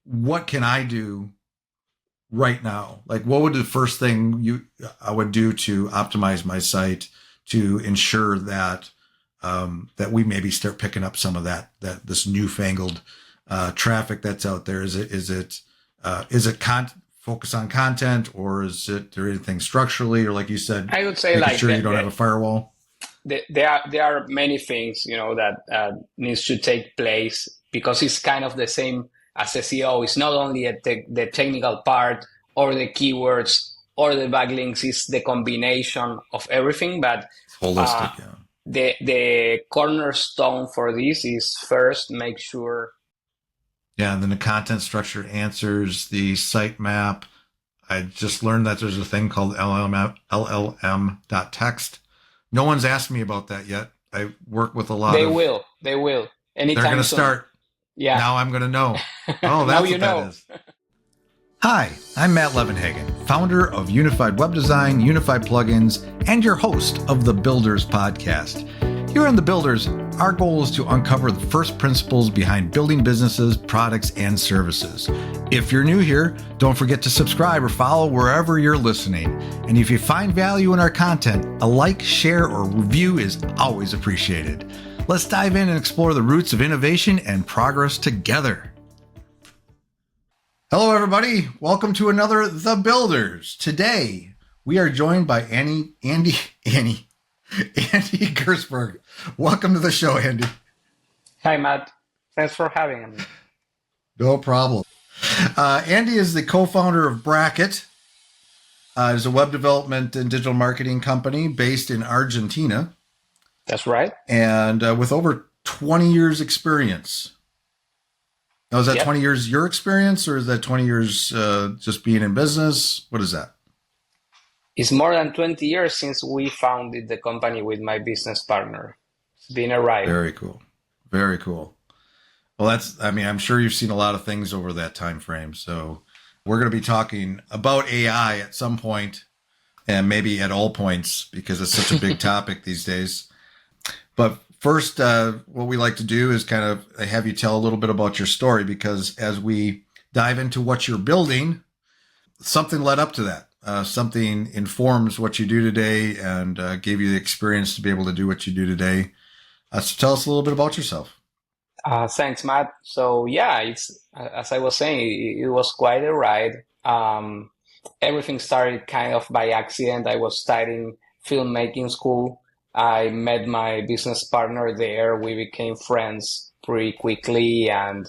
what can I do right now? Like, what would the first thing I would do to optimize my site to ensure that that we maybe start picking up some of that this newfangled traffic that's out there? Is it focus on content, or is it there anything structurally, or like you said, I would say making like sure you don't have a firewall? there are many things that needs to take place because it's kind of the same as SEO. It's not only the technical part or the keywords or the backlinks. It's the combination of everything. But It's uh, holistic, yeah. the cornerstone for this is first make sure. Yeah, and then the content structure answers the sitemap. I just learned that there's a thing called LLM.text. No one's asked me about that yet. I work with a lot They of, will. They will they're going anytime to soon. start. Yeah. Now I'm going to know. Oh, Now that's you what that know. is. Hi, I'm Matt Levenhagen, founder of Unified Web Design, Unified Plugins, and your host of the Builders Podcast. Here on the Builders, our goal is to uncover the first principles behind building businesses, products, and services. If you're new here, don't forget to subscribe or follow wherever you're listening. And if you find value in our content, a like, share, or review is always appreciated. Let's dive in and explore the roots of innovation and progress together. Hello, everybody. Welcome to another The Builders. Today, we are joined by Andy Gersberg. Welcome to the show, Andy. Hi, Matt. Thanks for having me. No problem. Andy is the co-founder of Bracket. It's a web development and digital marketing company based in Argentina. That's right. And with over 20 years experience. Now, is that Yep. 20 years your experience, or is that 20 years just being in business? What is that? It's more than 20 years since we founded the company with my business partner. It's been a ride. Very cool. Very cool. Well, I'm sure you've seen a lot of things over that time frame. So we're going to be talking about AI at some point, and maybe at all points, because it's such a big topic these days. But first, what we like to do is kind of have you tell a little bit about your story, because as we dive into what you're building, something led up to that. Something informs what you do today and gave you the experience to be able to do what you do today. So tell us a little bit about yourself. Thanks, Matt. So yeah, it's as I was saying, it was quite a ride. Everything started kind of by accident. I was studying filmmaking school. I met my business partner there. We became friends pretty quickly, and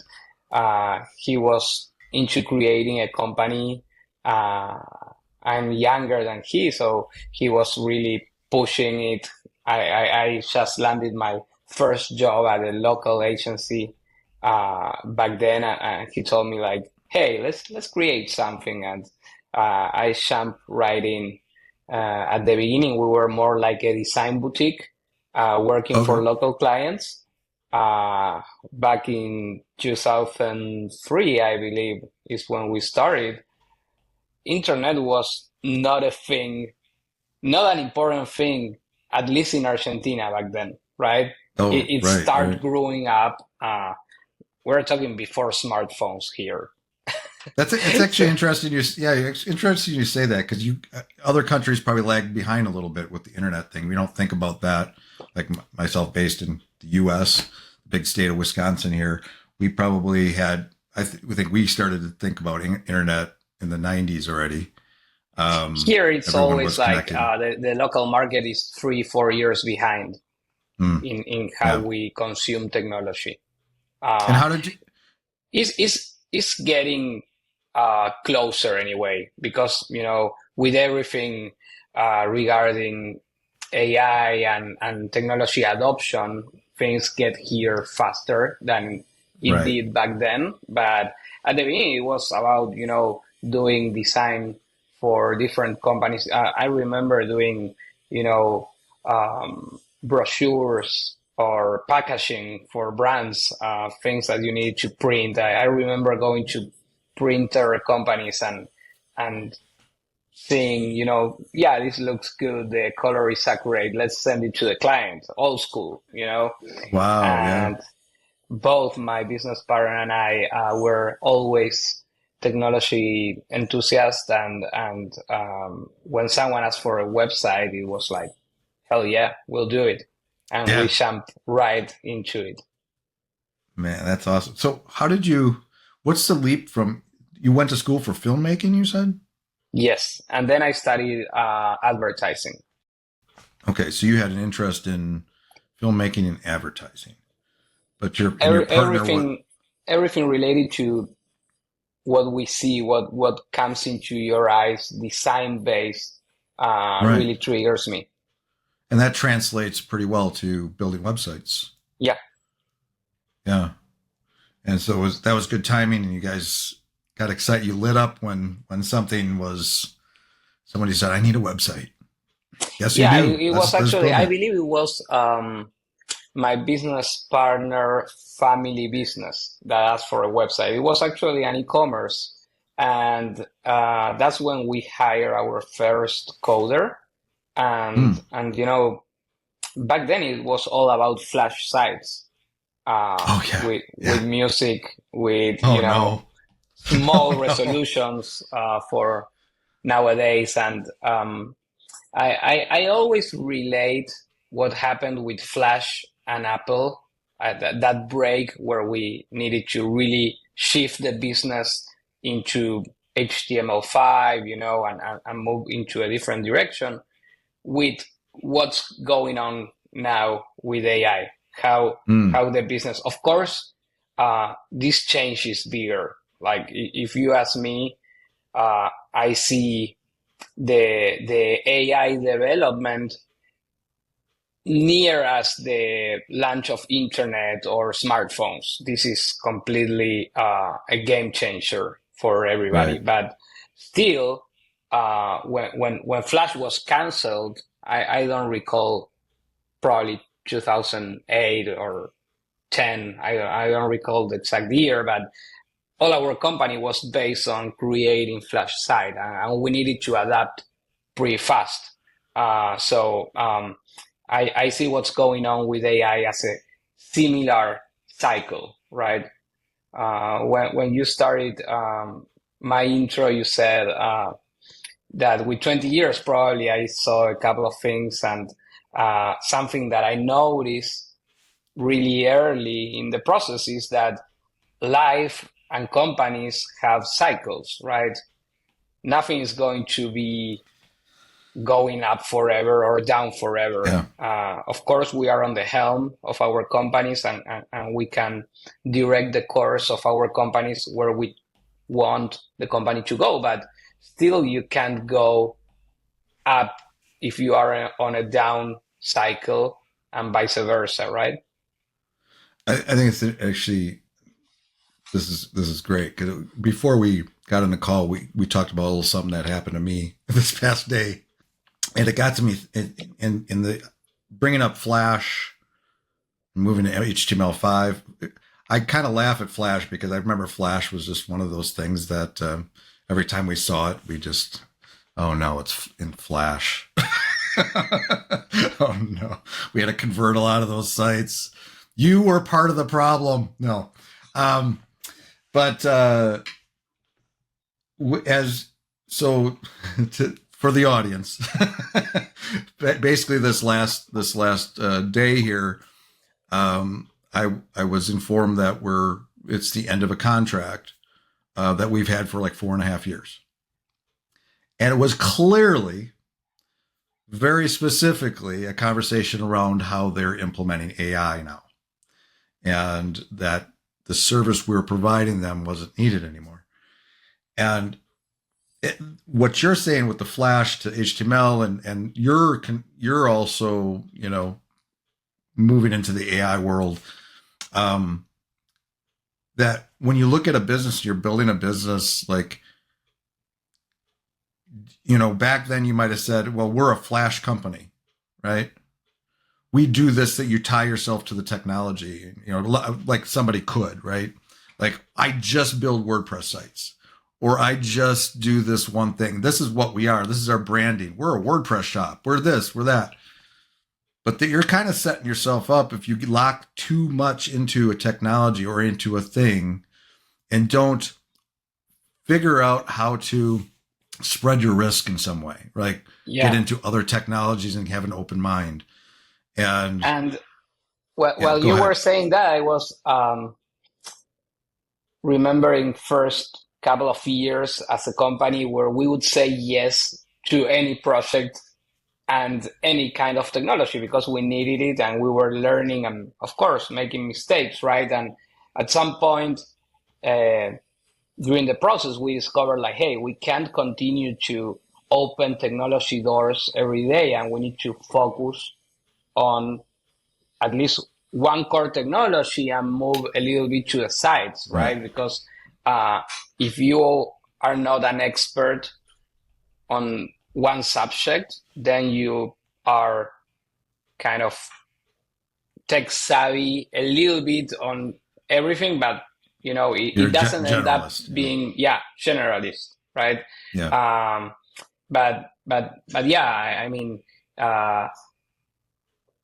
he was into creating a company. I'm younger than he, so he was really pushing it. I just landed my first job at a local agency back then, and he told me like, "Hey, let's create something." And I jumped right in. At the beginning, we were more like a design boutique, working for Okay. local clients. Back in 2003, I believe, is when we started. Internet was not a thing, not an important thing, at least in Argentina back then, right? Oh, It right, started right. growing up. We're talking before smartphones here. It's actually So, interesting. It's interesting you say that, because other countries probably lag behind a little bit with the internet thing. We don't think about that. Like myself, based in the U.S., the big state of Wisconsin here, we probably had. We think we started to think about internet in the '90s already. here it's Everyone always was like connected. the local market is 3, 4 years behind Hmm. in how Yeah. we consume technology. And Uh, how did you? it's getting closer anyway because with everything regarding AI and technology adoption, things get here faster than it Right. did back then. But at the beginning, it was about doing design for different companies. I remember doing you know brochures or packaging for brands, things that you need to print. I remember going to printer companies and saying, yeah, this looks good. The color is accurate. Let's send it to the client. Old school. Wow. Yeah. And both my business partner and I were always technology enthusiasts, and when someone asked for a website, it was like, hell yeah, we'll do it, and we Yeah, jumped right into it. man, that's awesome. So what's the leap from, you went to school for filmmaking, you said? Yes, and then I studied advertising. Okay, so you had an interest in filmmaking and advertising, but your partner was Everything related to what we see, what comes into your eyes, design based, right, really triggers me. and that translates pretty well to building websites. Yeah, Yeah, and so that was good timing, and you guys got excited. You lit up when somebody said, "I need a website." Yes, you yeah. do. It was Let's actually, build I it. believe it was my business partner family business that asked for a website. It was actually an e-commerce, and that's when we hired our first coder. Hmm. And back then it was all about Flash sites, Oh yeah, with yeah. music, with Oh no. small Oh no. resolutions for nowadays. And I always relate what happened with Flash and Apple, that break where we needed to really shift the business into HTML5, and move into a different direction with what's going on now with AI. How Hmm. how the business, of course, this change is bigger. Like if you ask me, I see the AI development near as the launch of internet or smartphones. This is completely a game changer for everybody. Right. But still, when Flash was canceled, I don't recall, probably 2008 or 10. I don't recall the exact year, but all our company was based on creating Flash site, and we needed to adapt pretty fast. So I see what's going on with AI as a similar cycle, right? When you started my intro, you said that with 20 years, probably I saw a couple of things, and something that I noticed really early in the process is that life and companies have cycles, right? Nothing is going to be going up forever or down forever. Yeah. Of course, we are on the helm of our companies, and we can direct the course of our companies where we want the company to go, but still you can't go up if you are on a down cycle, and vice versa, right? I think it's actually, this is great because before we got on the call, we talked about a little something that happened to me this past day, and it got to me in the bringing up Flash, moving to HTML5. I kind of laugh at Flash because I remember Flash was just one of those things that every time we saw it, we just, oh no, it's in Flash. Oh no, we had to convert a lot of those sites. You were part of the problem. No, um, but as so for the audience, basically this last day here, I was informed that it's the end of a contract that we've had for like 4.5 years, and it was clearly, very specifically, a conversation around how they're implementing AI now, and that the service we were providing them wasn't needed anymore. And what you're saying with the Flash to HTML, and you're also moving into the AI world. Um, that when you look at a business, you're building a business, like, back then you might have said, well, we're a Flash company, right? We do this, that you tie yourself to the technology, like somebody could, right? Like, I just build WordPress sites, or I just do this one thing. This is what we are. This is our branding. We're a WordPress shop. We're this, we're that. but that you're kind of setting yourself up if you lock too much into a technology or into a thing and don't figure out how to spread your risk in some way, right? Get Yeah. into other technologies and have an open mind. And And yeah, while go you ahead. were saying that, I was remembering first couple of years as a company where we would say yes to any project and any kind of technology because we needed it and we were learning and of course making mistakes, right? And at some point uh, during the process we discovered like, hey, we can't continue to open technology doors every day and we need to focus on at least one core technology and move a little bit to the sides, Right. right? Because uh, if you are not an expert on one subject, then you are kind of tech savvy a little bit on everything, but You're it a doesn't end up generalist. Yeah. being generalist, right? Yeah. Um, but yeah, I mean, uh,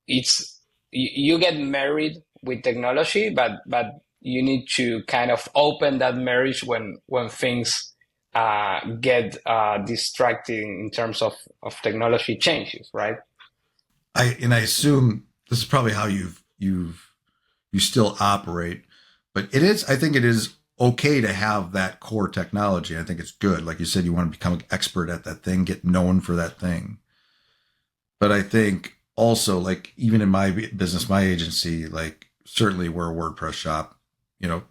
it's you get married with technology, but you need to kind of open that marriage when things get distracting in terms of technology changes, right? I assume this is probably how you still operate, but I think it is okay to have that core technology. I think it's good. Like you said, you want to become an expert at that thing, get known for that thing. But I think also, like, even in my business, my agency, like, certainly we're a WordPress shop. You know,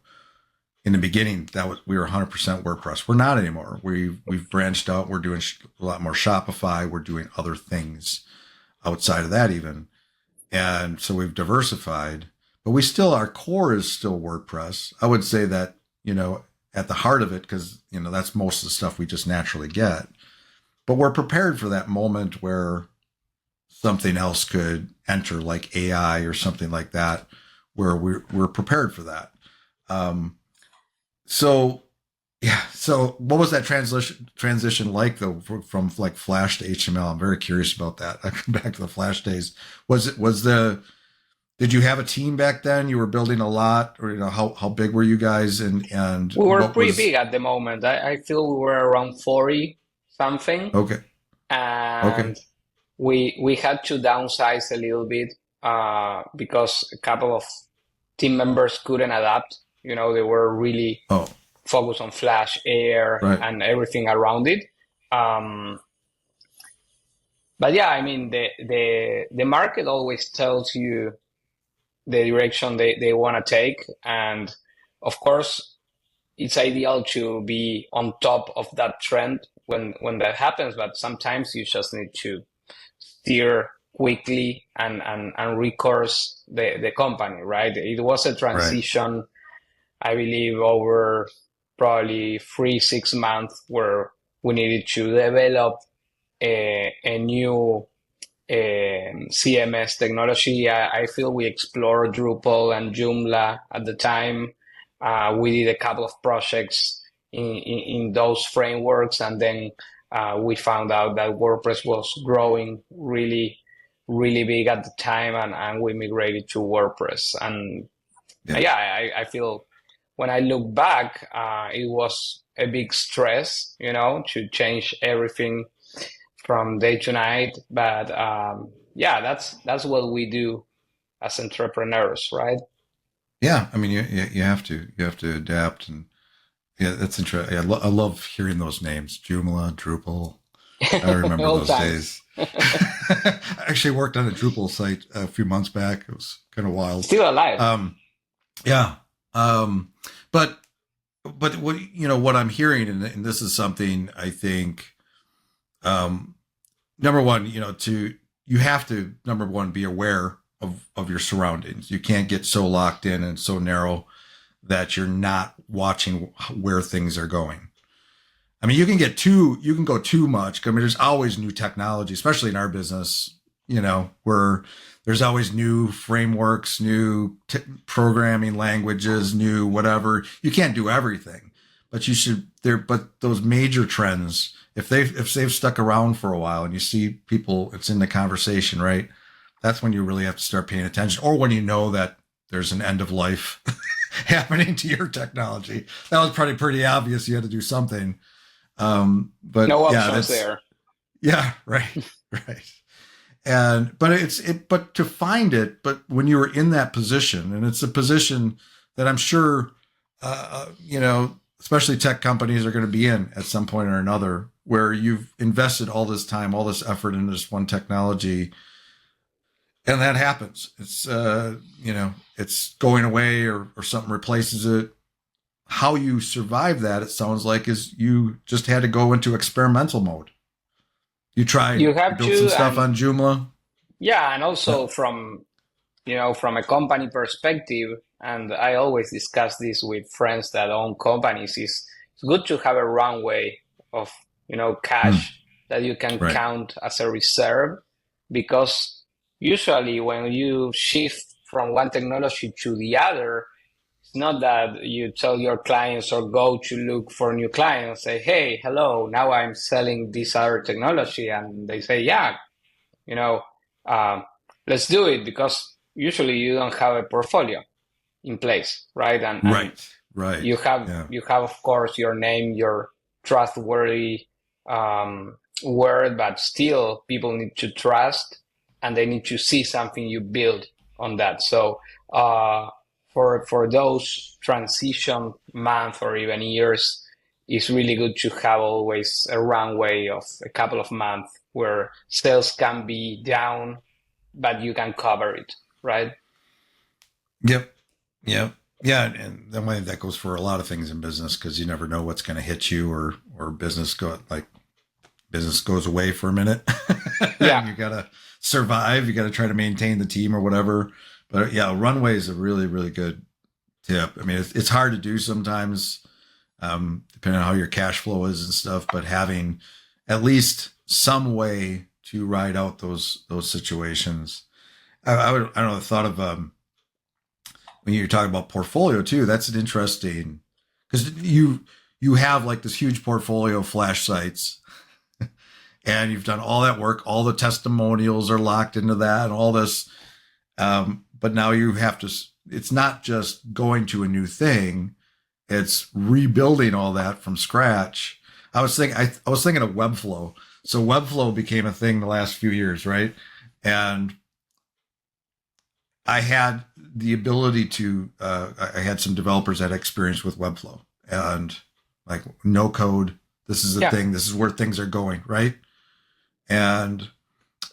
in the beginning, we were 100% WordPress. We're not anymore. We've branched out. We're doing a lot more Shopify. We're doing other things outside of that even. And so we've diversified, but our core is still WordPress. I would say that, at the heart of it, because, that's most of the stuff we just naturally get. But we're prepared for that moment where something else could enter, like AI or something like that, where we're prepared for that. Um, so yeah. So what was that transition like though, from like Flash to HTML? I'm very curious about that. I come back to the Flash days. Did you have a team back then? You were building a lot, or how big were you guys, and We were what pretty was big at the moment. I feel we were around 40 something, okay? Okay. and we had to downsize a little bit because a couple of team members couldn't adapt. They were really Oh, focused on Flash, Air, right. and everything around it. Um, but yeah, I mean, the market always tells you the direction they want to take, and of course, it's ideal to be on top of that trend when that happens. But sometimes you just need to steer quickly and recourse the company, right? It was a Right. transition, I believe, over probably 3 6 months where we needed to develop a new CMS technology. I feel we explored Drupal and Joomla at the time. We did a couple of projects in those frameworks, and then we found out that WordPress was growing really, really big at the time, and we migrated to WordPress. And Yeah. yeah, I feel when I look back, it was a big stress, to change everything from day to night. But yeah, that's what we do as entrepreneurs, right? Yeah. I mean, you have to adapt, and yeah, that's interesting. I love hearing those names, Joomla, Drupal. I remember All those times. days. I actually worked on a Drupal site a few months back. It was kind of wild. Still alive. Yeah. Um, but what I'm hearing, and this is something I think, um, number one, you have to, number one, be aware of your surroundings. You can't get so locked in and so narrow that you're not watching where things are going. I mean, you can go too much. I mean, there's always new technology, especially in our business, where there's always new frameworks, new programming languages, new whatever. You can't do everything, but but those major trends, if they've stuck around for a while and you see people, it's in the conversation, right? that's when you really have to start paying attention, or when you know that there's an end of life happening to your technology. That was probably pretty obvious. You had to do something. But No yeah, options that's, there. yeah, right, right. And but but to find it, but when you were in that position, and it's a position that I'm sure, especially tech companies are going to be in at some point or another, where you've invested all this time, all this effort into this one technology, and that happens. It's it's going away, or something replaces it. How you survive that, it sounds like, is you just had to go into experimental mode. You tried, You you have built some to, stuff and on Joomla. yeah, and Uh, also from from a company perspective, and I always discuss this with friends that own companies, is it's good to have a runway of, hmm, cash that you can right. count as a reserve, because usually when you shift from one technology to the other, it's not that you tell your clients or go to look for new clients, say, hey, hello, now I'm selling this other technology. And they say, yeah, you know, um, let's do it, because usually you don't have a portfolio in place, right? And Right. Right. you have Yeah. you have of course your name, your trustworthy word, but still people need to trust, and they need to see something you build on that. So uh, for those transition months or even years, it's really good to have always a runway of a couple of months where sales can be down, but you can cover it, right? Yep. Yep. Yeah. And then way that goes for a lot of things in business, because you never know what's going to hit you, or business goes away for a minute Yeah. and you got to survive. You got to try to maintain the team or whatever. But yeah, runway is a really, really good tip. I mean, it's hard to do sometimes, depending on how your cash flow is and stuff, but having at least some way to ride out those situations. I don't know, the thought of, when you're talking about portfolio too, that's an interesting, because you have like this huge portfolio of flash sites, and you've done all that work, all the testimonials are locked into that, and all this. But now you have to. It's not just going to a new thing; it's rebuilding all that from scratch. I was thinking of Webflow. So Webflow became a thing the last few years, right? And I had the ability to. I had some developers that had experience with Webflow, and like no code. This is the Yeah. thing. This is where things are going, right? And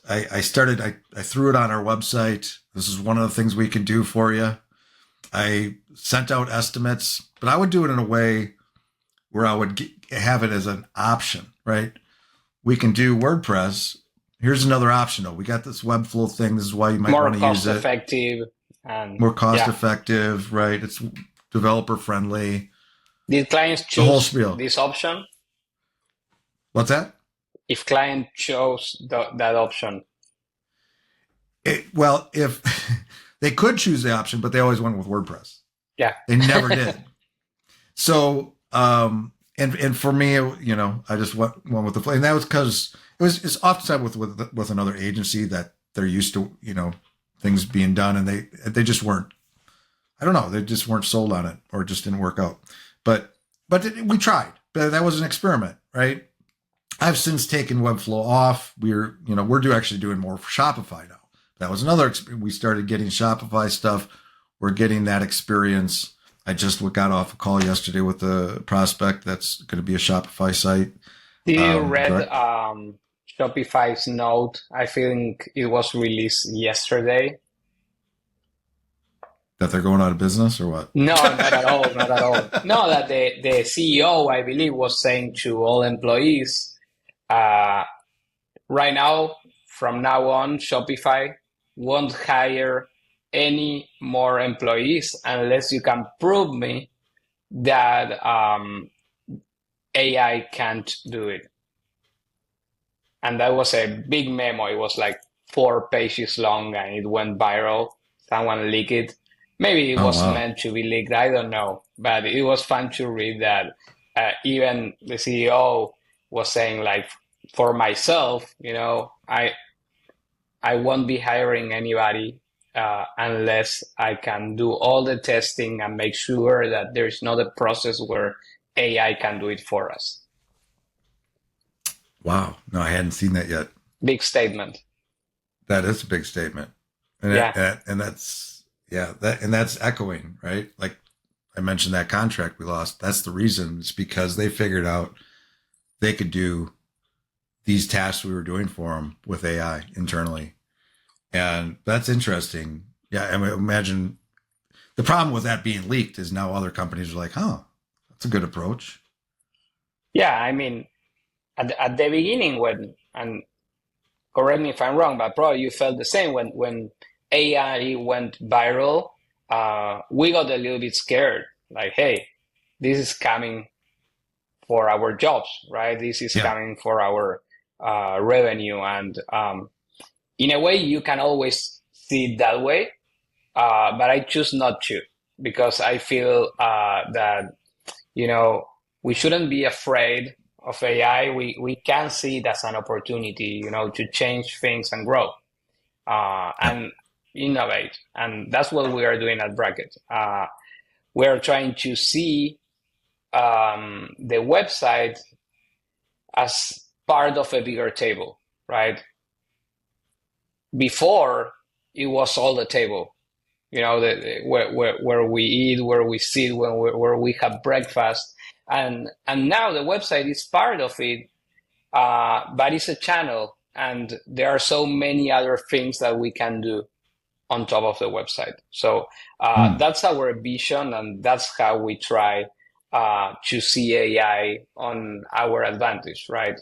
I threw it on our website. This is one of the things we can do for you. I sent out estimates, but I would do it in a way where I would have it as an option, right? We can do WordPress. Here's another option though. We got this Webflow thing. This is why you might More want to use cost it. effective, and More cost yeah. effective, right? It's developer friendly. Did clients The whole choose spiel. this option? What's that? If client chose that option, Well, if they could choose the option, but they always went with WordPress. yeah. They never did. So, and for me, I just went with the play, and that was because it's oftentimes with another agency that they're used to, things being done, and they just weren't. I don't know, they just weren't sold on it, or it just didn't work out. But we tried. But that was an experiment, right? I've since taken Webflow off. We're actually doing more for Shopify now. That was another. We started getting Shopify stuff. We're getting that experience. I just got off a call yesterday with a prospect that's going to be a Shopify site. Did you read Direct Shopify's note? I think it was released yesterday. that they're going out of business or what? No, not at all, not at all. No, that the CEO, I believe, was saying to all employees, uh, right now, from now on, Shopify won't hire any more employees unless you can prove me that AI can't do it. And that was a big memo. It was like 4 pages long, and it went viral. Someone leaked it. Maybe it Oh was wow. meant to be leaked. I don't know. But it was fun to read that even the CEO was saying, like, for myself, I won't be hiring anybody unless I can do all the testing and make sure that there's not a process where AI can do it for us. Wow. No, I hadn't seen that yet. Big statement. That is a big statement. And Yeah. and that's, yeah, that's echoing, right? Like I mentioned that contract we lost. That's the reason. It's because they figured out they could do these tasks we were doing for them with AI internally. And that's interesting. Yeah. I mean, imagine the problem with that being leaked is now other companies are like, huh, that's a good approach. Yeah. I mean, at the beginning, when, and correct me if I'm wrong, but probably you felt the same when AI went viral. We got a little bit scared. Like, hey, this is coming for our jobs, right? This is Yeah. coming for our revenue, and in a way, you can always see it that way. But I choose not to because I feel that you know we shouldn't be afraid of AI. We can see it as an opportunity, to change things and grow Yeah. and innovate, and that's what we are doing at Bracket. We are trying to see the website as part of a bigger table, right? Before it was all the table, where we eat, where we sit, where we have breakfast, and now the website is part of it, but it's a channel, and there are so many other things that we can do on top of the website. So Hmm. that's our vision, and that's how we try to see AI on our advantage, right?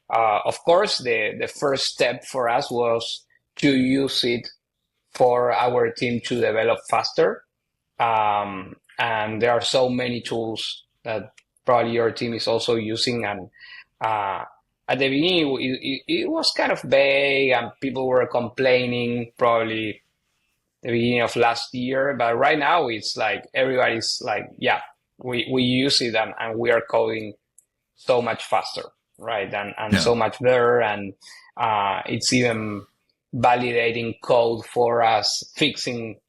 Of course, the first step for us was to use it for our team to develop faster. And there are so many tools that probably your team is also using. And at the beginning, it was kind of vague, and people were complaining probably the beginning of last year. But right now, it's like everybody's like, yeah, we use it, and we are coding so much faster, right? And Yeah. so much better. And it's even validating code for us, fixing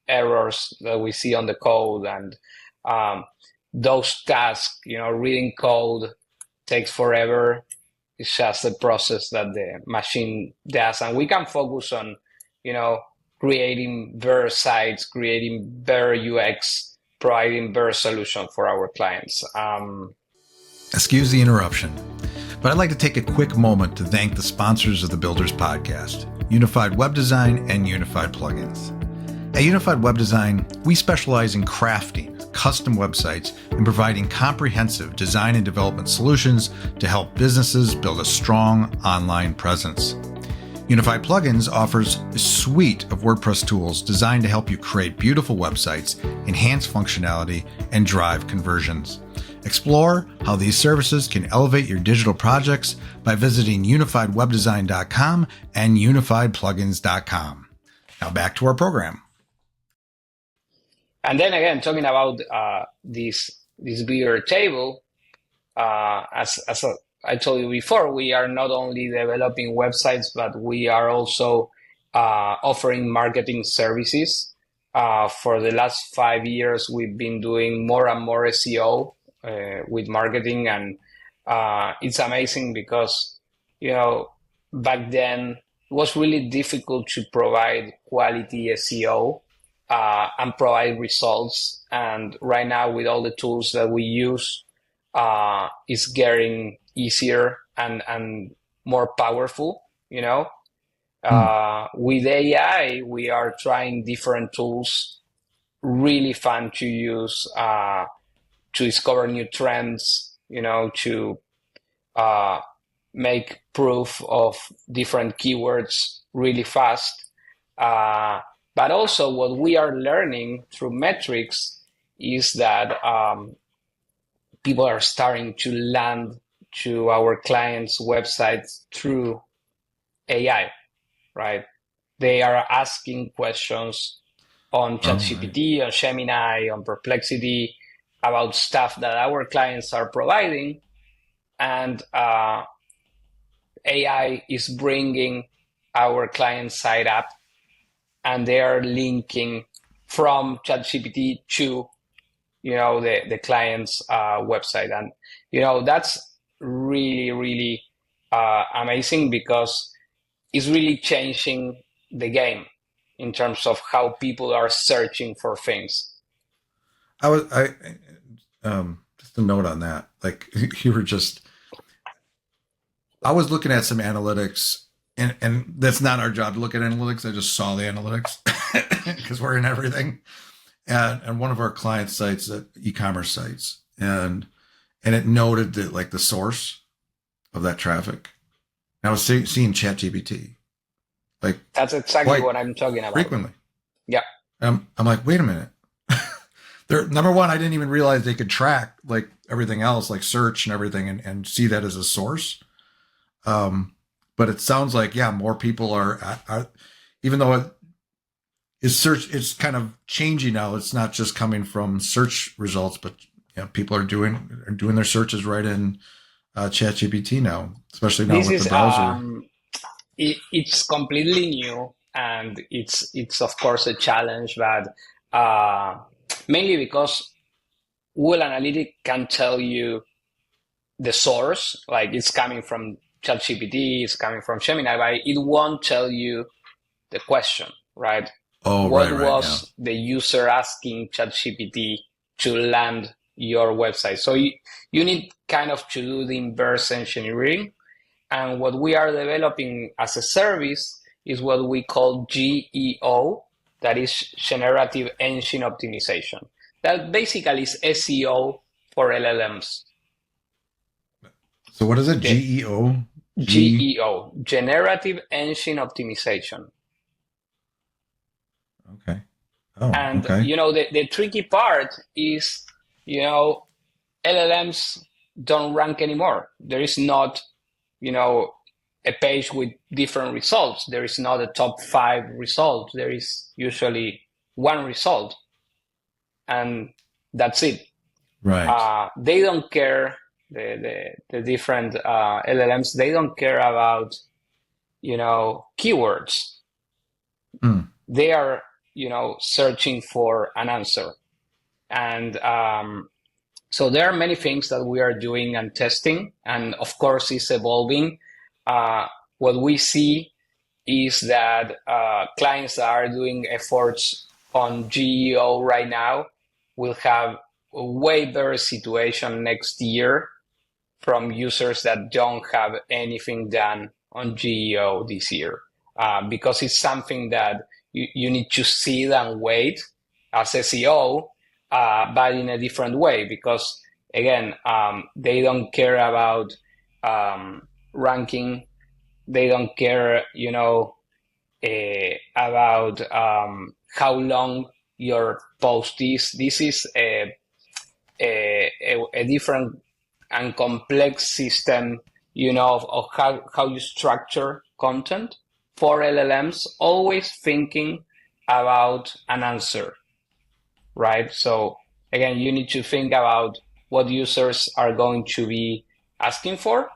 errors that we see on the code. And um, those tasks, reading code takes forever. It's just a process that the machine does. And we can focus on, you know, creating better sites, creating better UX, providing better solution for our clients. Excuse the interruption, but I'd like to take a quick moment to thank the sponsors of the Builders Podcast, Unified Web Design and Unified Plugins. At Unified Web Design, we specialize in crafting custom websites and providing comprehensive design and development solutions to help businesses build a strong online presence. Unified Plugins offers a suite of WordPress tools designed to help you create beautiful websites, enhance functionality, and drive conversions. Explore how these services can elevate your digital projects by visiting unifiedwebdesign.com and unifiedplugins.com. Now back to our program. And then again, talking about this bigger table, as I told you before, we are not only developing websites, but we are also offering marketing services. For the last 5 years, we've been doing more and more SEO with marketing, and it's amazing because back then it was really difficult to provide quality SEO and provide results. And right now, with all the tools that we use, it's getting easier and more powerful. With AI, we are trying different tools, really fun to use to discover new trends. To make proof of different keywords really fast. But also, what we are learning through metrics is that people are starting to land to our clients' websites through AI, right? They are asking questions on Oh, right. ChatGPT, on Gemini, on Perplexity about stuff that our clients are providing, and AI is bringing our client side up, and they are linking from ChatGPT to the client's website. And that's really, really amazing, because it's really changing the game in terms of how people are searching for things. Just a note on that. Like you were just, I was looking at some analytics, and that's not our job to look at analytics. I just saw the analytics because we're in everything. And one of our client sites, e-commerce sites, and it noted that like the source of that traffic. And I was seeing ChatGPT like That's exactly quite what I'm talking about. frequently. Yeah. I'm like, wait a minute. They're, number one, I didn't even realize they could track like everything else, like search and everything, and see that as a source. But it sounds like, yeah, more people are even though it is search, it's kind of changing now. It's not just coming from search results, but people are doing their searches right in ChatGPT now, especially now This with the is browser. it's completely new, and it's of course a challenge, but uh, mainly because Google Analytics can tell you the source, like it's coming from ChatGPT, it's coming from Gemini, but it won't tell you the question, right? Oh, What right, yeah, was the user asking ChatGPT to land your website? So you need kind of to do the inverse engineering. And what we are developing as a service is what we call GEO, that is Generative Engine Optimization. That basically is SEO for LLMs. so what is it? The GEO? G. GEO, Generative Engine Optimization. Okay. Oh, And okay. the tricky part is, you know, LLMs don't rank anymore. There is not, a page with different results. There is not a top 5 results. There is usually one result, and that's it. Right. They don't care. The different LLMs, they don't care about keywords. Mm. They are searching for an answer, and so there are many things that we are doing and testing, and of course it's evolving. What we see is that clients that are doing efforts on GEO right now will have a way better situation next year from users that don't have anything done on GEO this year, because it's something that you need to see and wait as SEO, but in a different way, because again, they don't care about ranking. They don't care, about how long your post is. This is a different and complex system, of how you structure content for LLMs, always thinking about an answer, right? So again, you need to think about what users are going to be asking for.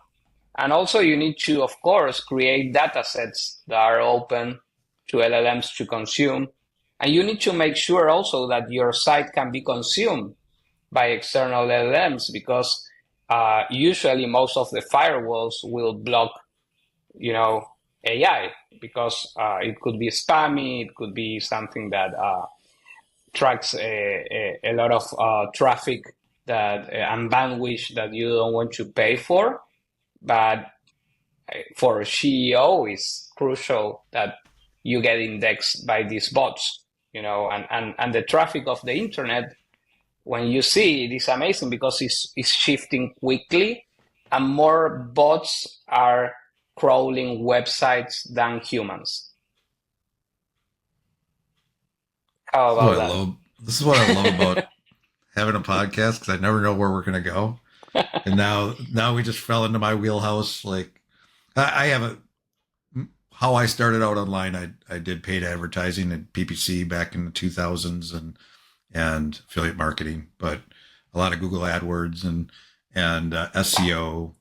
And also you need to, of course, create data sets that are open to LLMs to consume. And you need to make sure also that your site can be consumed by external LLMs, because usually most of the firewalls will block, AI, because it could be spammy, it could be something that tracks a lot of traffic that and bandwidth that you don't want to pay for. But for GEO, it's crucial that you get indexed by these bots, and the traffic of the internet, when you see it, is amazing, because it's shifting quickly, and more bots are crawling websites than humans. How This is what about I love. This is what I love about that? having a podcast, because I never know where we're going to go. And now we just fell into my wheelhouse. Like I have a, how I started out online. I did paid advertising and PPC back in the 2000s, and affiliate marketing, but a lot of Google AdWords and SEO.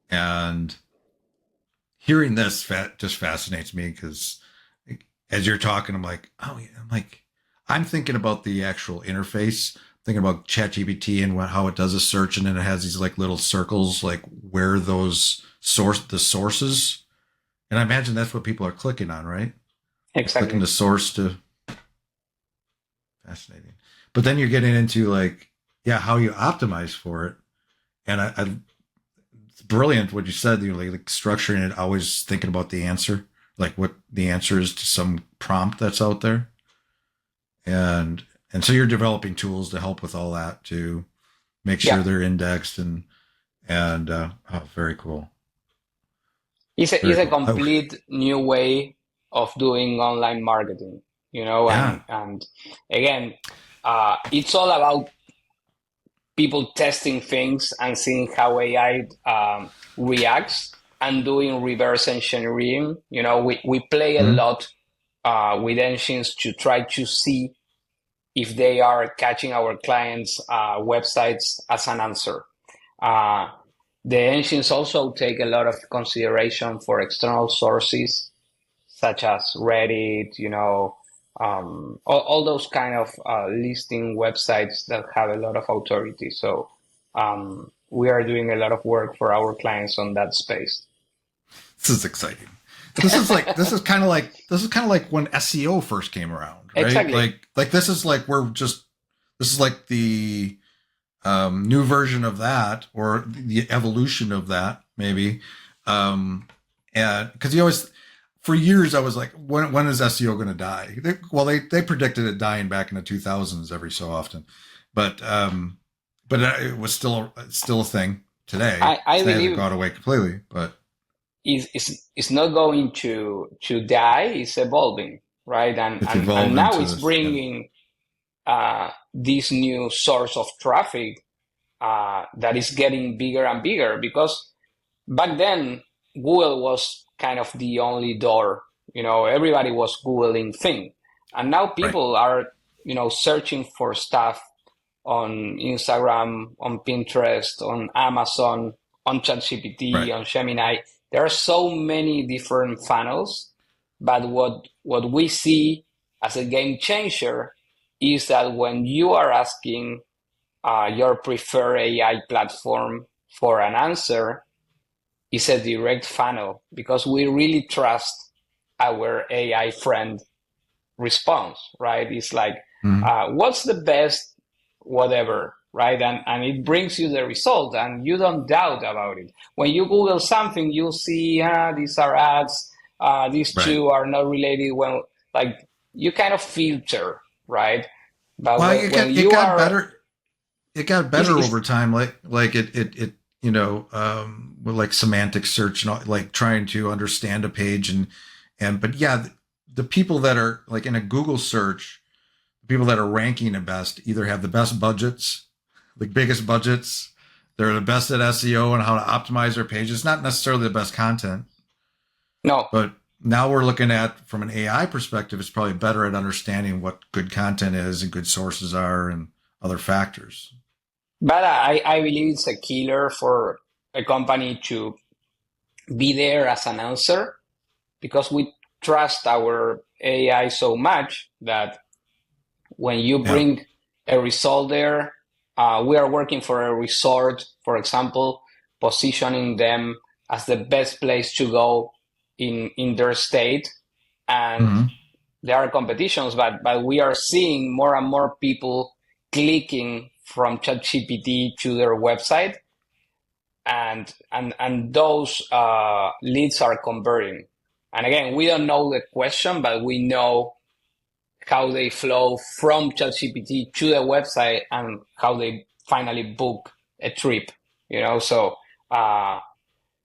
And hearing this just fascinates me because as you're talking, I'm like, oh yeah, I'm thinking about the actual interface, thinking about ChatGPT and how it does a search, and then it has these like little circles, like where the sources, and I imagine that's what people are clicking on, right? They're clicking Exactly. the source to fascinating, but then you're getting into like, yeah, how you optimize for it, and it's brilliant what you said. You're like structuring it, always thinking about the answer, like what the answer is to some prompt that's out there, and so you're developing tools to help with all that to make Yeah. sure they're indexed and oh, very cool, It's very a cool. complete new way of doing online marketing, Yeah, and again, it's all about people testing things and seeing how AI reacts and doing reverse engineering. We play a mm-hmm. lot with engines to try to see if they are catching our clients' websites as an answer. Uh, the engines also take a lot of consideration for external sources such as Reddit, all those kind of listing websites that have a lot of authority. So we are doing a lot of work for our clients on that space. This is exciting. This is kind of like when SEO first came around, right? Exactly. This is like this is like the new version of that, or the evolution of that, maybe. And because you always, for years, I was like, when is SEO going to die? They predicted it dying back in the 2000s every so often, but it was still a thing today. I It hasn't believe gone away completely, but it's not going to die. It's evolving, right? it's And evolving now to it's this. Yeah. bringing this new source of traffic that is getting bigger and bigger because back then Google was kind of the only door. Everybody was Googling thing, and now Right. people are searching for stuff on Instagram, on Pinterest, on Amazon, on Right. ChatGPT, on Gemini. There are so many different funnels, but what we see as a game changer is that when you are asking your preferred AI platform for an answer, it's a direct funnel because we really trust our AI friend response, right? It's like, Mhm. what's the best whatever, right? And it brings you the result and you don't doubt about it. When you Google something, you'll see, these are ads, these Right. two are not related. Well, like you kind of filter, right? But Well, when it you got are, better. It got it's, better over it's, time. It with like semantic search and like trying to understand a page but yeah, the people that are like in a Google search, the people that are ranking the best either have the best budgets, the biggest budgets. They're the best at SEO and how to optimize their pages. Not necessarily the best content, no, but now we're looking at from an AI perspective, it's probably better at understanding what good content is and good sources are and other factors. but I believe it's a killer for a company to be there as an answer because we trust our AI so much that when you Yeah. bring a result there, we are working for a resort, for example, positioning them as the best place to go in their state. And Mm-hmm. there are competitions, but we are seeing more and more people clicking from ChatGPT to their website, and those leads are converting. And again, we don't know the question, but we know how they flow from ChatGPT to the website and how they finally book a trip. So uh,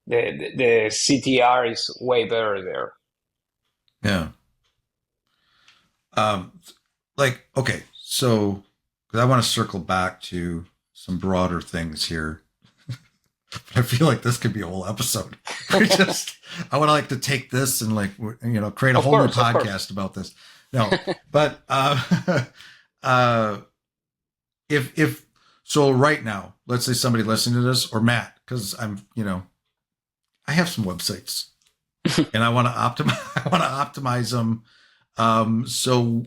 the CTR is way better there. Yeah. Um, okay, so 'cause I want to circle back to some broader things here. I feel like this could be a whole episode. I would like to take this and create a Of whole new course, of course. podcast about this. No, but uh, if so, right now, let's say somebody listening to this or Matt, because I have some websites. and I want to optimize. I want to optimize them, so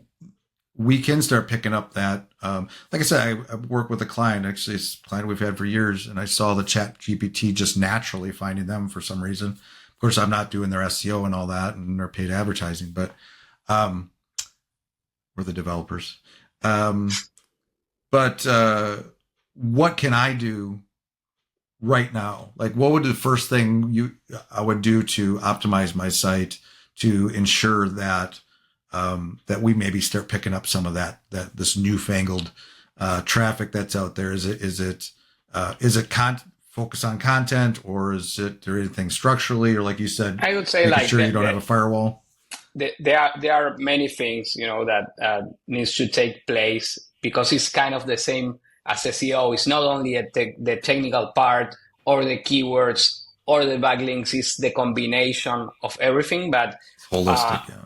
we can start picking up that. Like I said, I work with a client, actually, it's a client we've had for years, and I saw the ChatGPT just naturally finding them for some reason. Of course, I'm not doing their SEO and all that and their paid advertising, but um, we're the developers. Um, but what can I do right now? Like, what would the first thing I would do to optimize my site to ensure that that we maybe start picking up some of that this newfangled traffic that's out there? Is it focus on content, or is it there anything structurally, or like you said, I would say making like sure you don't have a firewall? there are many things that needs to take place because it's kind of the same as SEO. It's not only the technical part or the keywords or the backlinks. It's the combination of everything. But It's uh, holistic, yeah.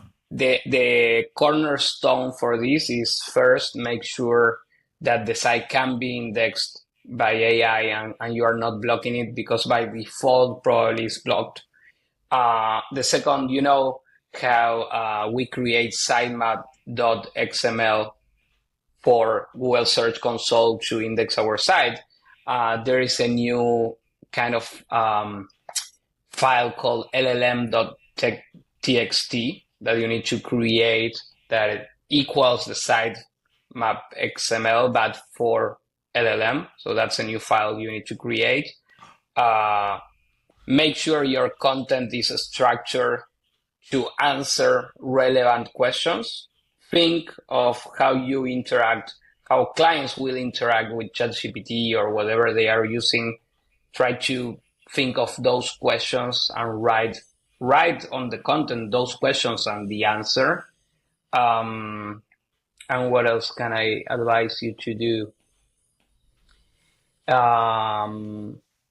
the cornerstone for this is first make sure that the site can be indexed by AI, and you are not blocking it because by default probably it's blocked. The second, how we create sitemap.xml for Google Search Console to index our site. There is a new kind of file called LLM.txt that you need to create that equals the sitemap XML, but for LLM. So that's a new file you need to create. Make sure your content is structured to answer relevant questions. Think of how you interact, how clients will interact with ChatGPT or whatever they are using. Try to think of those questions and write on the content those questions and the answer. And what else can I advise you to do?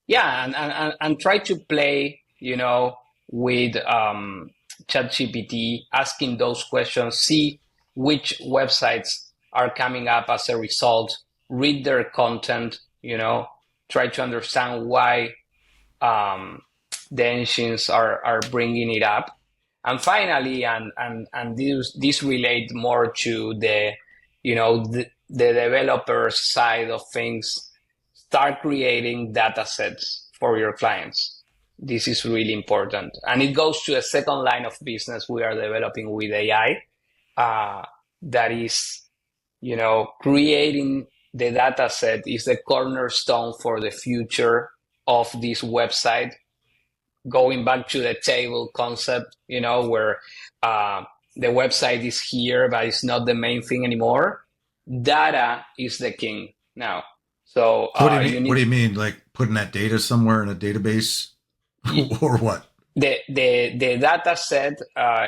Yeah, and try to play, with ChatGPT, asking those questions, see which websites are coming up as a result, read their content, try to understand why the engines are bringing it up. And finally, and this relate more to the developer side of things, start creating data sets for your clients. This is really important. And it goes to a second line of business we are developing with AI. That is, creating the data set is the cornerstone for the future of this website. Going back to the table concept, where the website is here, but it's not the main thing anymore. Data is the king now. So So what do you mean? you What need do you mean? Like putting that data somewhere in a database, or what? the data set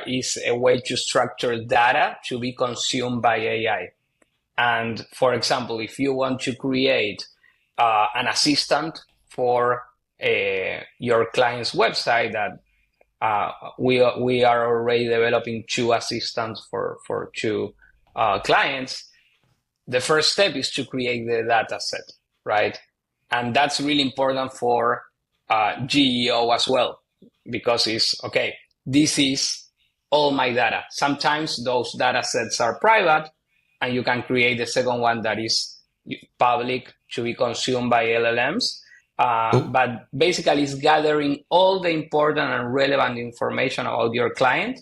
is a way to structure data to be consumed by AI. And for example, if you want to create an assistant for your client's website, that we are already developing two assistants for two clients. The first step is to create the data set, right? And that's really important for GEO as well, because it's okay, this is all my data. Sometimes those data sets are private, and you can create the second one that is public to be consumed by LLMs. Oh, But basically, it's gathering all the important and relevant information about your client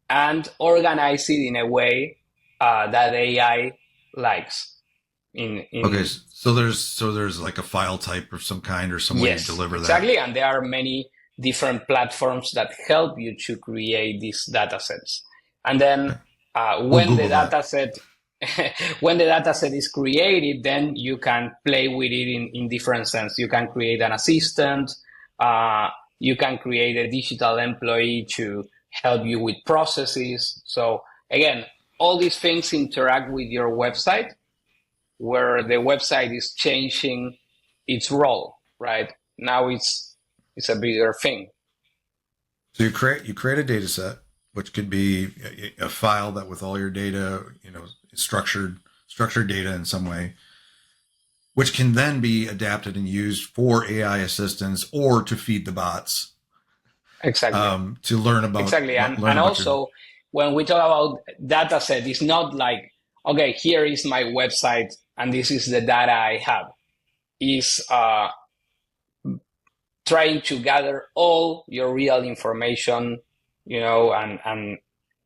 and organize it in a way that AI likes. okay. In So there's like a file type of some kind, or some way you Yes, deliver that. exactly. And there are many different platforms that help you to create these data sets. And then Okay. We'll when the Google that. data set when the data set is created, then you can play with it in different sense. You can create an assistant, uh, you can create a digital employee to help you with processes. So again, all these things interact with your website, where the website is changing its role, right? Now it's a bigger thing. So you create a data set, which could be a file that with all your data, structured data in some way, which can then be adapted and used for AI assistance or to feed the bots. Exactly. to learn about Exactly. And your. also, when we talk about data set, it's not like, okay, here is my website and this is the data I have. Is trying to gather all your real information,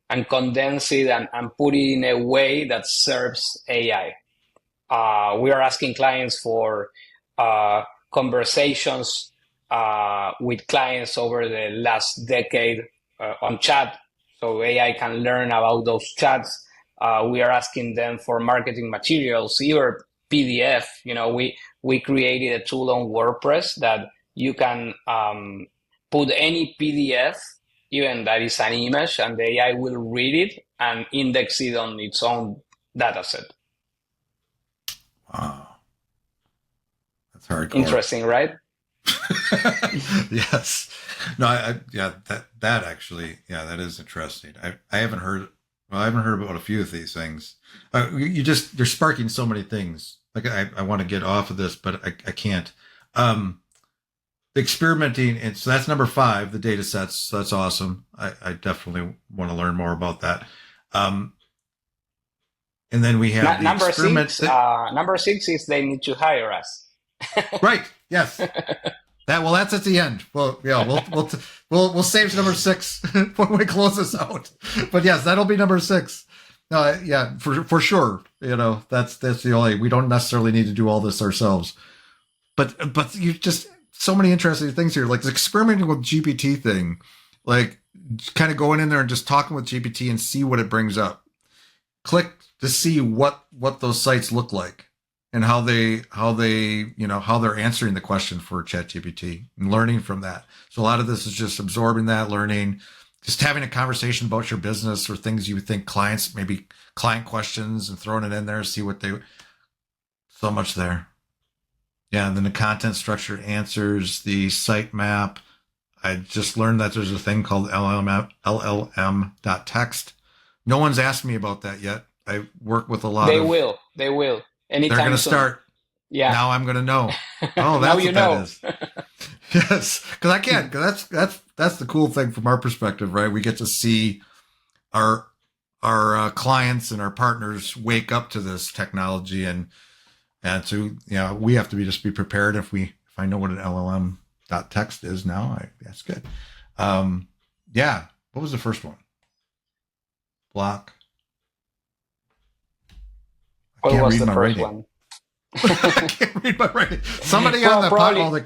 and condense it and put it in a way that serves AI. We are asking clients for conversations with clients over the last decade on chat, so AI can learn about those chats. We are asking them for marketing materials, either PDF. We created a tool on WordPress that you can put any PDF, even that is an image, and the AI will read it and index it on its own data set. Wow, that's hardcore. Interesting, right? Yes. No, yeah, that actually, yeah, that is interesting. I haven't heard, well, I haven't heard about a few of these things. You're sparking so many things. Like I want to get off of this, but I can't. Um, Experimenting, and so that's number 5, the data sets. So that's awesome. I definitely want to learn more about that. Um, and then we have the Number experiment. six, number six is they need to hire us. Right. Yes. That's at the end. Well, yeah, we'll save number 6 when we close this out. But yes, that'll be number 6. No, yeah, for sure. That's the only. We don't necessarily need to do all this ourselves. But you just so many interesting things here, like experimenting with GPT thing, like kind of going in there and just talking with GPT and see what it brings up. Click to see what those sites look like and how they're answering the question for ChatGPT and learning from that. So a lot of this is just absorbing that, learning, just having a conversation about your business or things you think clients, maybe client questions, and throwing it in there, see what they. So much there. Yeah, and then the content structure answers, the sitemap. I just learned that there's a thing called LLM.text. No one's asked me about that yet. I work with a lot They of. will. They will. They're going Anytime to soon. start. Yeah. Now I'm going to know. Oh, Now that's you what know. that is. Yes, because I can. Because that's the cool thing from our perspective, right? We get to see our clients and our partners wake up to this technology, and so we have to just be prepared. If I know what an LLM.text is now, that's good. Yeah. What was the first one? Block. I What can't was read the my first writing. one? I can't read my writing. Somebody on the Probably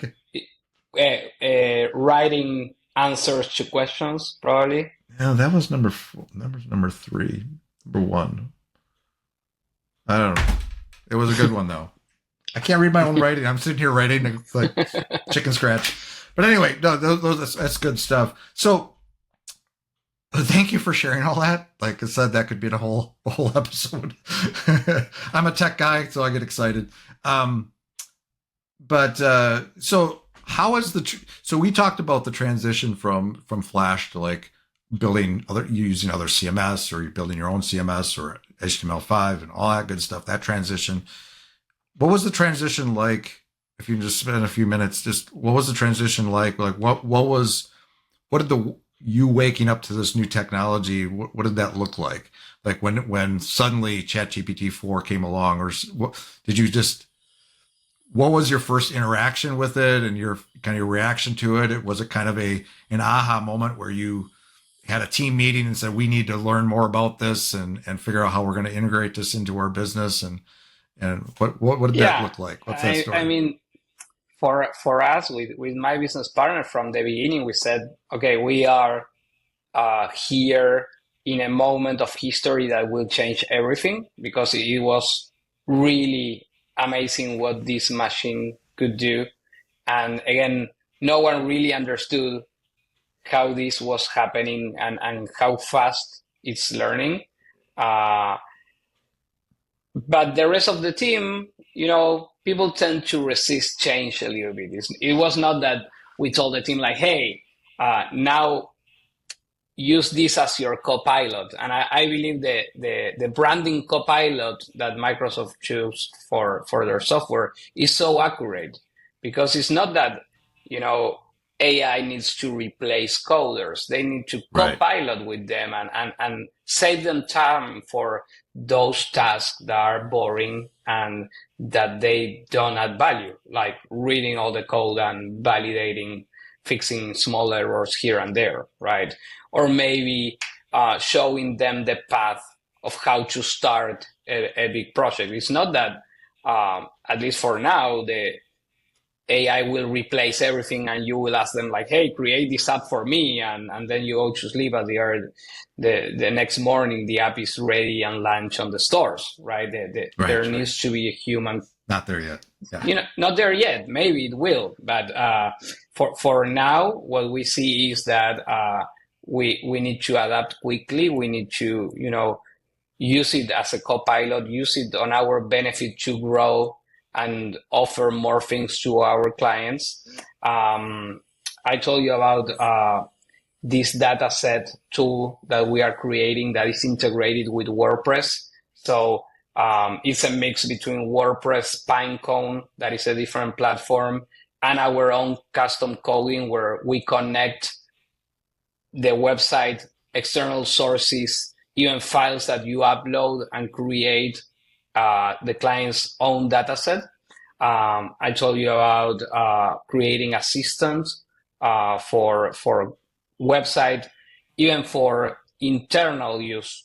podcast. writing answers to questions, probably. Yeah, that was number 4. Number 3. Number 1. I don't know. It was a good one though. I can't read my own writing. I'm sitting here writing like chicken scratch. But anyway, no, that's good stuff. So thank you for sharing all that. Like I said, that could be a whole episode. I'm a tech guy, so I get excited. But so how is so we talked about the transition from Flash to like using other CMS, or you're building your own CMS or HTML5 and all that good stuff. That transition. What was the transition like? If you can just spend a few minutes, just what was the transition like? Like what did you waking up to this new technology? What did that look like? Like when suddenly ChatGPT 4 came along, or what was your first interaction with it and your kind of your reaction to it? Was it kind of an aha moment where you had a team meeting and said, we need to learn more about this and figure out how we're going to integrate this into our business? And what did that look like? What's that story? I mean, for us with my business partner from the beginning, we said, okay, we are here in a moment of history that will change everything, because it was really amazing what this machine could do. And again, no one really understood how this was happening and how fast it's learning. But the rest of the team, people tend to resist change a little bit. It was not that we told the team like, hey, now use this as your copilot. And I believe the branding copilot that Microsoft chose for their software is so accurate, because it's not that, AI needs to replace coders. They need to Right. co-pilot with them and save them time for those tasks that are boring and that they don't add value, like reading all the code and validating, fixing small errors here and there, right? Or maybe showing them the path of how to start a big project. It's not that, at least for now, the AI will replace everything and you will ask them like, hey, create this app for me. And then you go to sleep at the next morning, the app is ready and launched on the stores, right? There Right. needs to be a human, Not there yet. Yeah. not there yet. Maybe it will, but for now, what we see is that we need to adapt quickly. We need to, use it as a co-pilot, use it on our benefit to grow and offer more things to our clients. I told you about this data set tool that we are creating that is integrated with WordPress. So it's a mix between WordPress, Pinecone, that is a different platform, and our own custom coding where we connect the website, external sources, even files that you upload and create the client's own data set. I told you about creating assistants for website, even for internal use.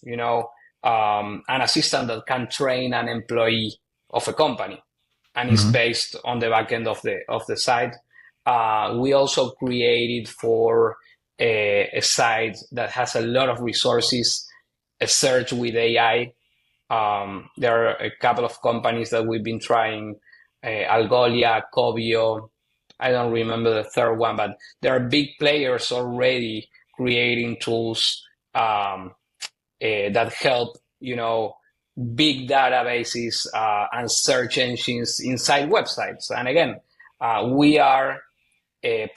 An assistant that can train an employee of a company and is Mm-hmm. based on the back end of the site. We also created for a site that has a lot of resources, a search with AI. There are a couple of companies that we've been trying, Algolia, Covio. I don't remember the third one, but there are big players already creating tools that help, big databases and search engines inside websites. And again, we are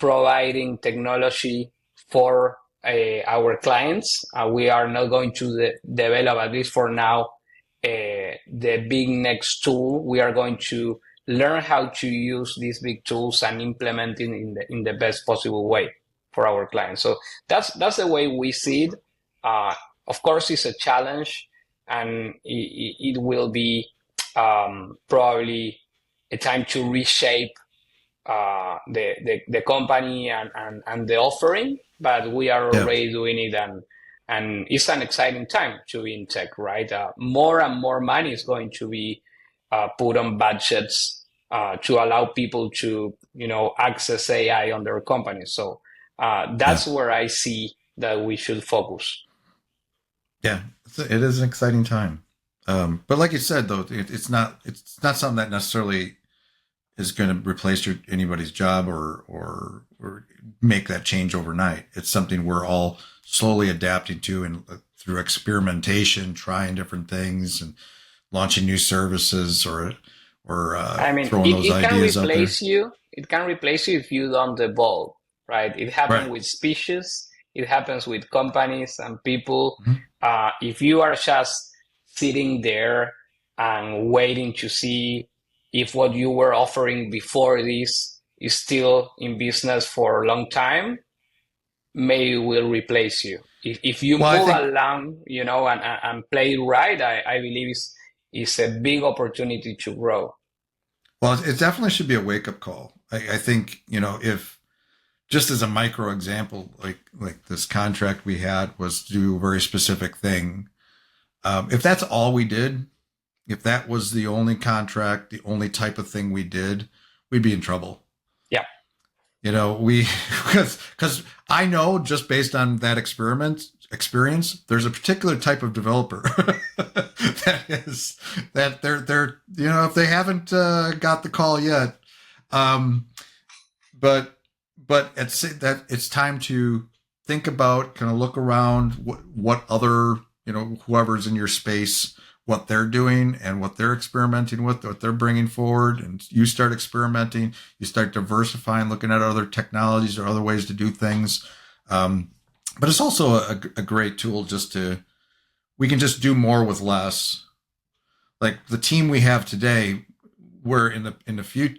providing technology for our clients. We are not going to develop, at least for now, the big next tool. We are going to learn how to use these big tools and implement it in the best possible way for our clients. So that's the way we see it. Of course, it's a challenge, and it will be probably a time to reshape the company and the offering, but we are Yeah. already doing it, and it's an exciting time to be in tech, right? More and more money is going to be put on budgets to allow people to, access AI on their companies. So Yeah. that's where I see that we should focus. Yeah. It is an exciting time. But like you said, though, it's not something that necessarily is going to replace anybody's job or make that change overnight. It's something we're all slowly adapting to, and through experimentation, trying different things and launching new services or I mean, throwing those it can ideas out there. replace you. It can replace you if you don't evolve, right? It happens Right. with species. It happens with companies and people. Mm-hmm. If you are just sitting there and waiting to see if what you were offering before this is still in business for a long time, maybe will replace you. If you Well, I move think along, and play it right, I believe it's a big opportunity to grow. well, it definitely should be a wake up call. I think if just as a micro example, like this contract we had was to do a very specific thing. If that's all we did, if that was the only contract, the only type of thing we did, we'd be in trouble. Yeah. We because I know just based on that experience, there's a particular type of developer that they're if they haven't got the call yet, um, but it's that it's time to think about, kind of look around what other whoever's in your space, what they're doing and what they're experimenting with, what they're bringing forward, and you start experimenting, you start diversifying, looking at other technologies or other ways to do things. But it's also a great tool we can just do more with less. Like the team we have today, we're in the future,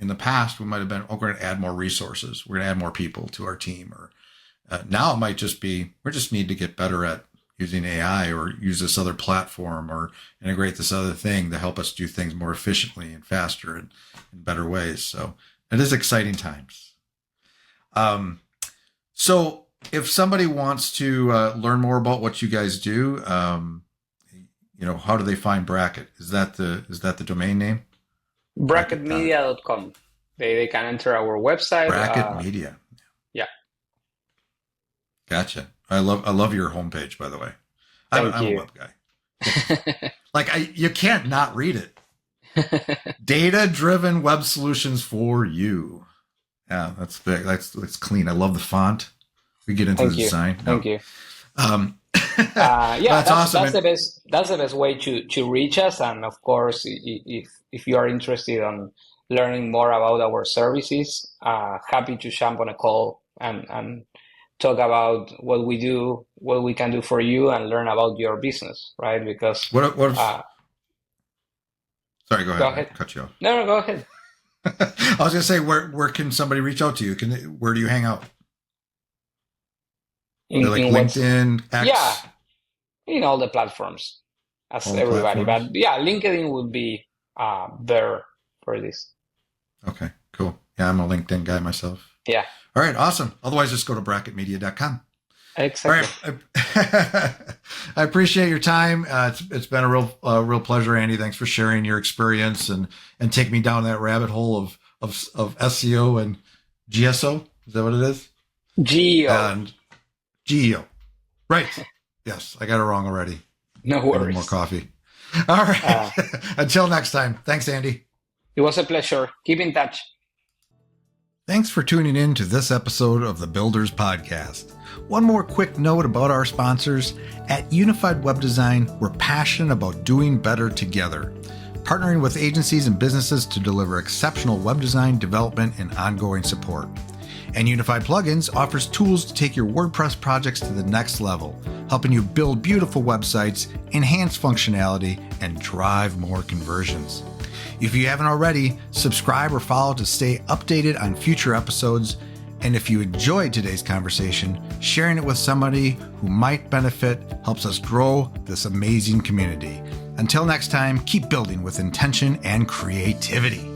in the past, we might have been, oh, we're going to add more resources. We're going to add more people to our team. Or now it might just be, we just need to get better at using AI or use this other platform or integrate this other thing to help us do things more efficiently and faster and in better ways. So it is exciting times. So if somebody wants to learn more about what you guys do, how do they find Bracket? Is that the domain name? Bracketmedia.com. They can enter our website. Bracket Media. Yeah. Gotcha. I love your homepage, by the way. I'm a web guy. You can't not read it. Data-driven web solutions for you. Yeah, that's big. That's clean. I love the font. We get into the design. Thank you. That's awesome. That's the best way to reach us. And of course, if you are interested in learning more about our services, happy to jump on a call and talk about what we do, what we can do for you, and learn about your business, right? Because sorry, go ahead. I cut you off. No, go ahead. I was going to say, where can somebody reach out to you? Where do you hang out? In LinkedIn, X? Yeah, in all the platforms, as everybody. Platforms? But yeah, LinkedIn would be better for this. Okay, cool. Yeah, I'm a LinkedIn guy myself. Yeah. All right, awesome. Otherwise, just go to bracketmedia.com. Exactly. All right. I appreciate your time. It's been a real pleasure, Andy. Thanks for sharing your experience and taking me down that rabbit hole of SEO and GSO. Is that what it is? GEO. And GEO. Right. Yes, I got it wrong already. No worries. More coffee. All right. Until next time. Thanks, Andy. It was a pleasure. Keep in touch. Thanks for tuning in to this episode of the Builders Podcast. One more quick note about our sponsors. At Unified Web Design, we're passionate about doing better together, partnering with agencies and businesses to deliver exceptional web design, development, and ongoing support. And Unified Plugins offers tools to take your WordPress projects to the next level, helping you build beautiful websites, enhance functionality, and drive more conversions. If you haven't already, subscribe or follow to stay updated on future episodes. And if you enjoyed today's conversation, sharing it with somebody who might benefit helps us grow this amazing community. Until next time, keep building with intention and creativity.